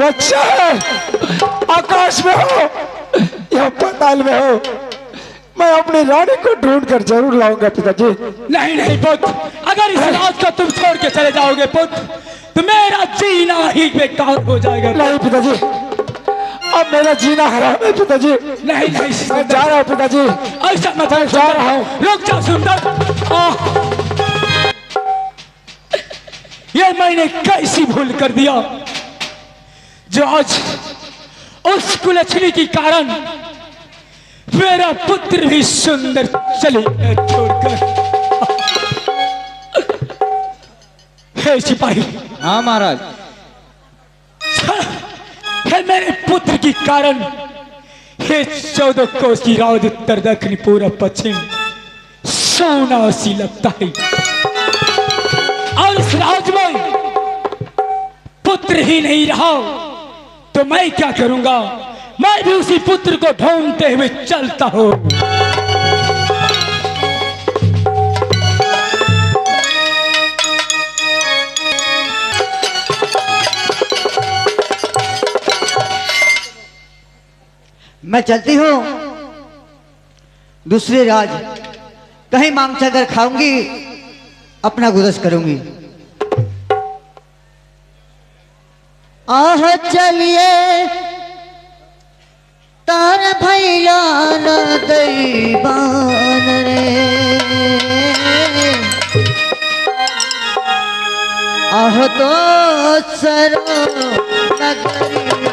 अच्छा है, आकाश में हो या पाताल में हो, मैं अपनी रानी को ढूंढ कर जरूर लाऊंगा पिताजी। नहीं नहीं पुत्र, अगर इस रात को तुम छोड़ के चले जाओगे पुत्र, तो मेरा जीना ही बेकार हो जाएगा। नहीं पिताजी, अब मेरा जीना हराम है पिताजी। नहीं नहीं मैं जा रहा हूँ पिताजी, ऐसा मत है, जा रहा हूँ। रुक जा सुंदर। ये मैंने कैसी भूल कर दिया जो आज उस कुलछनी के कारण मेरा पुत्र भी सुंदर चले छोड़कर। हे सिपाही। हाँ महाराज। है मेरे पुत्र के कारण हे 14 कोस की राज उत्तर दक्षिण पूर्व पश्चिम सोना सी लगता है। और इस राज में पुत्र ही नहीं रहा तो मैं क्या करूंगा? मैं भी उसी पुत्र को ढूंढते हुए चलता हूं। मैं चलती हूँ दूसरे राज, कहीं मांग अगर खाऊंगी अपना गुजस करूंगी। आह चलिए तार भैया न दैबान रे, आह तो सरो नगरिया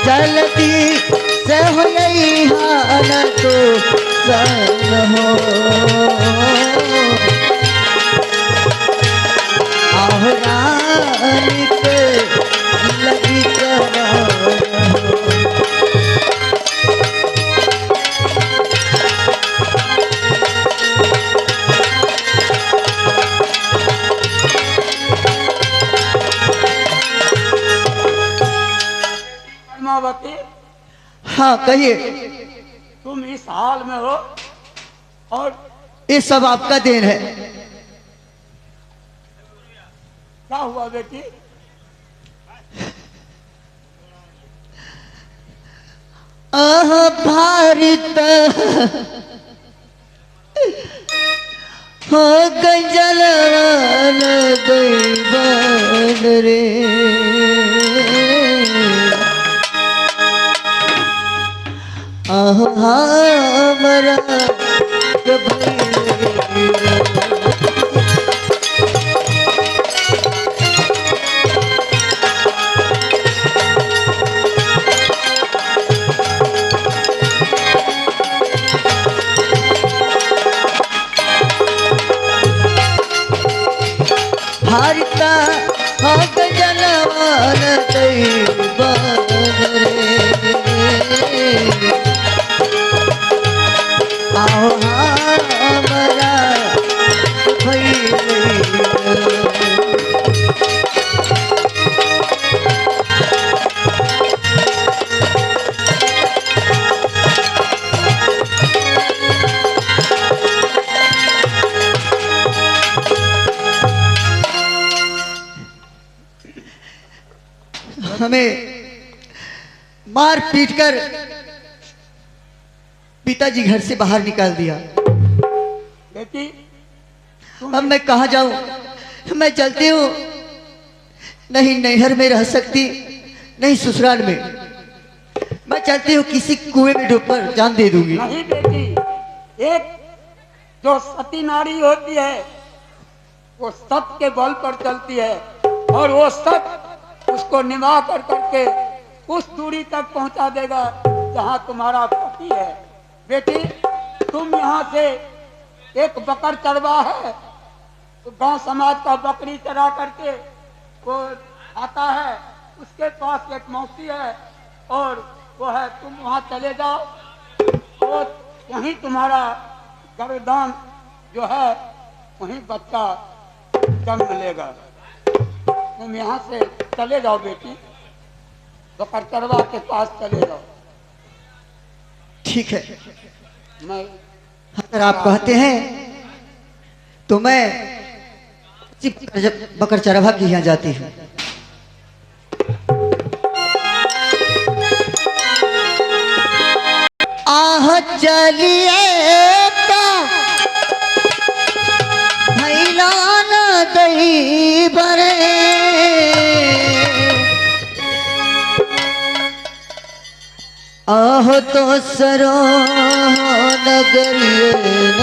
चलती से हो यही हाल तो सन हो, आहरानी के लगी पद्मावती। हाँ कहिए। तुम इस हाल में हो और ये सब आपका देन है। क्या हुआ बेटी? आह भारत हो गजलवान दैवान रे, आह हमरा हारता हक जलवान दैवान रे आओ हमारा भैया हमें मार पीट कर पिताजी घर से बाहर निकाल दिया। बेटी अब मैं कहाँ जाऊं? मैं चलती हूँ, नहीं नैहर में रह सकती, नहीं ससुराल में। मैं चलती हूँ, किसी कुएं में डूबकर जान दे दूंगी। नहीं बेटी, एक जो सती नारी होती है वो सत के बल पर चलती है और वो सत उसको निभा कर करके उस दूरी तक पहुंचा देगा जहां तुम्हारा पति है। बेटी तुम यहाँ से एक बकर चरवा है तो गांव समाज का बकरी चरा करके वो आता है, उसके पास एक मौसी है और वो है, तुम वहाँ चले जाओ तो वहीं तुम्हारा गर्भदान जो है वहीं बच्चा जन्म लेगा। तुम यहाँ से चले जाओ बेटी, बकर चरवा के पास चले जाओ। ठीक है, मैं अगर आप कहते हैं तो मैं बकर चरवा के यहाँ जाती हूँ। आह चलिए भैलान दही बरे आह तो सरो नगरिए न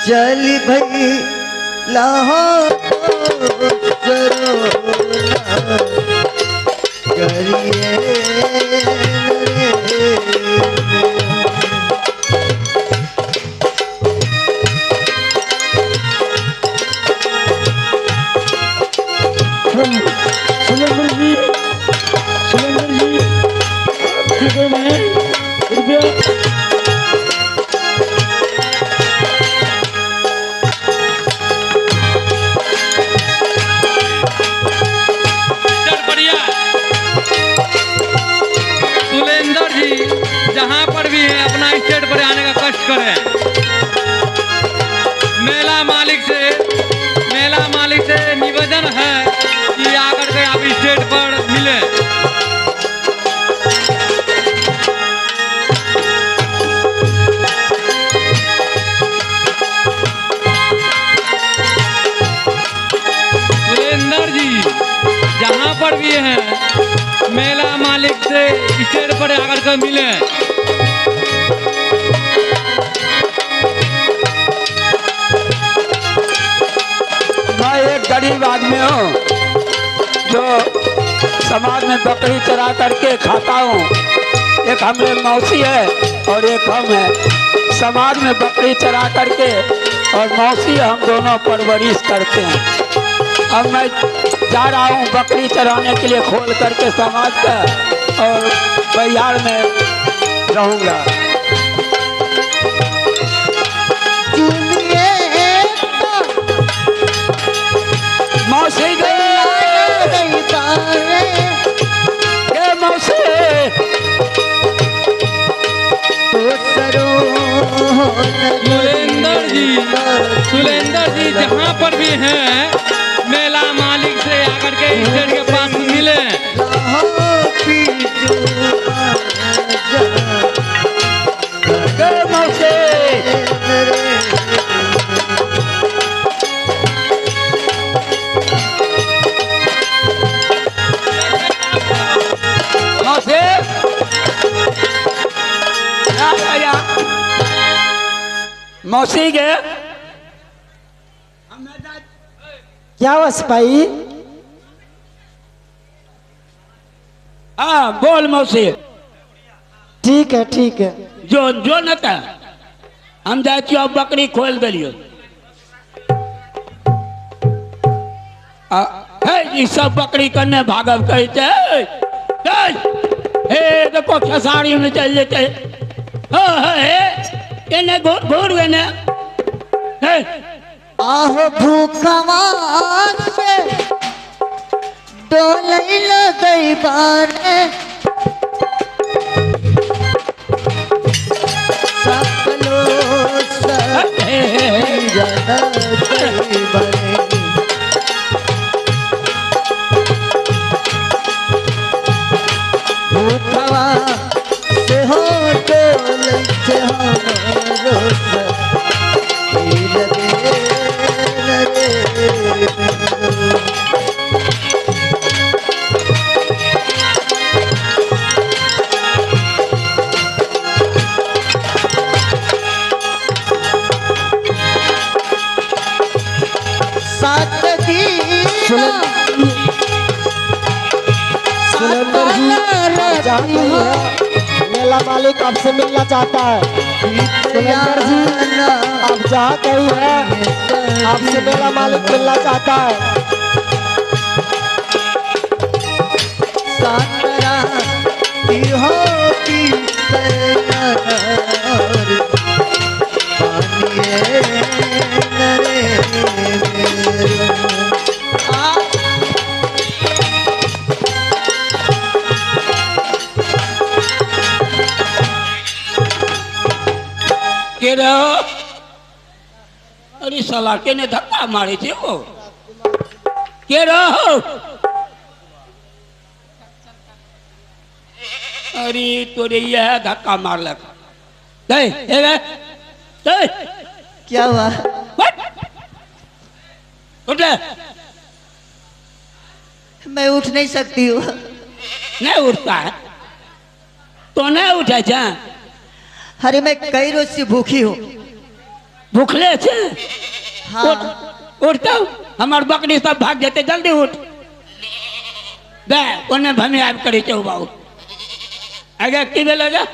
चल भई लाहो तो सरो नगरिए जहाँ पर भी है अपना स्टेट पर आने का कष्ट करें। मेला मालिक से निवेदन है कि आकर के आप स्टेट पर मिले। सुरेंद्र जी जहाँ पर भी हैं मेला मालिक से स्टेट पर आकर के मिले। मैं एक गरीब आदमी हूँ जो समाज में बकरी चरा करके खाता हूँ। एक हमारे मौसी है और एक हम है। समाज में बकरी चरा करके और मौसी हम दोनों परवरिश करते हैं। अब मैं जा रहा हूँ बकरी चराने के लिए खोल करके समाज का और बिहार में रहूँगा। मौसी गई मौसी सुरेंद्र जी जहाँ पर भी हैं मेला मालिक से आकर के स्टेट के पास मिले। मौसी के क्या हुआ सिपाही? हाँ बोल मौसी। ठीक है ठीक है। जो जो न था हम जाए छियो बकरी खोल दिलियो। ई सब बकरी करने भागब कही हे देखो खेसारी में चल जेते। एने घूर घूर एने आहो भूखवा से डोलैल गई बारे सपनो भूखवा से हो डोलै छे हमरो सुलेंदर जी आप जानते ही हैं मेला मालिक आपसे मिलना चाहता है। सुलेंदर जी आप जहाँ कहीं हैं आपसे मेला मालिक मिलना चाहता है। के रहो। अरे साला के ने धक्का मारे थे वो के रहो। अरे तोरे यह धक्का मारलक दे दे क्या हुआ? उठ ले। मैं उठ नहीं सकती हूँ। नहीं उठता है तो नहीं उठे छे। अरे मैं कई रोज से भूखी हूँ। भूखले छे? हाँ। उठता हमार बकरी सब भाग जाते। जल्दी उठ दे उन्हें भमी आब करी छे बाबू। आगे की भेल जा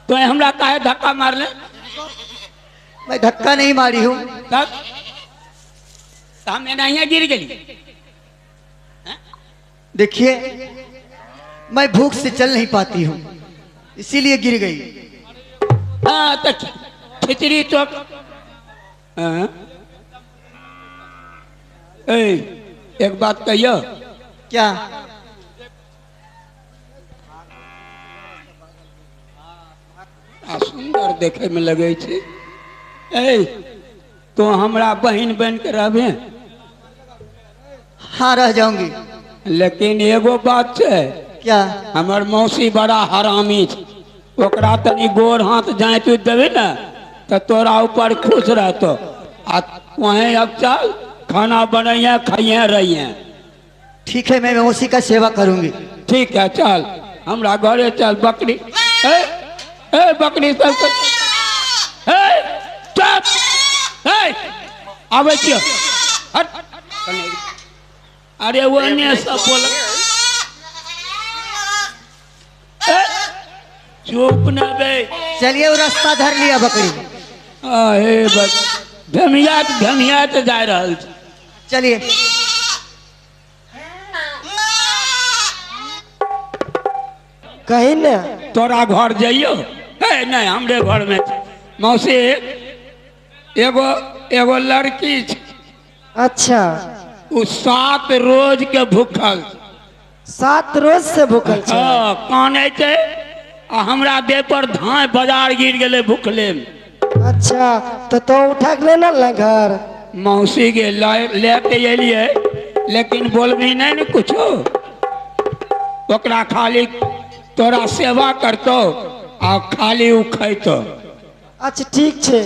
तो हमरा काहे धक्का मारले? मैं धक्का नहीं मारी हूँ। तब हम यहाँ गिर गई। देखिए मैं भूख से चल नहीं पाती हूँ इसीलिए गिर गई। हाँ तो खिचड़ी चौक एक बात कहियो। क्या? सुंदर देखे में लगे छे। तो हमरा बहन बन के रहबे? हाँ रह जाऊंगी। लेकिन एगो बात है। क्या? हमर मौसी बड़ा हरामी छे। ओकरा तनी गोर हाथ जाए तू देवे ना तो तोरा ऊपर खुश रहतो। आ वहीं अब चल खाना बनाइए खाइए रहिए। ठीक है मैं मौसी का सेवा करूंगी। ठीक है चल हमरा घरे चल। बकरी बकरी सब आवे छियो। हट। अरे वो ने सब बोल चुप न बे। चलिए वो रास्ता धर लिया बकरी। हे बस धमियात जा रहल छै। चलिए। कहीं न तोरा घर जाइयो। नहीं हमरे घर में मौसी एगो एगो लड़की छै। अच्छा। उ 7 रोज के भूखल। 7 रोज से भूखल छै। काने छै आ हमरा देह पर धाय बाजार गिर गेले भूखले में। अच्छा तो उठा के लेना ना घर। मौसी के लेके एलिए लेकिन बोलबी नहीं न कुछो। ओकरा खाली तोरा सेवा करतो आ खाली उ खैतो। अच्छा ठीक छे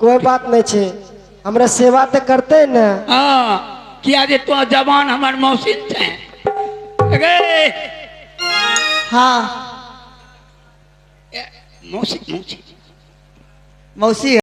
कोई बात नहीं छे हमरा सेवा तो करते न। हाँ किया जे तो जवान हमार मौसी थे। हाँ मौसी मौसी मौसी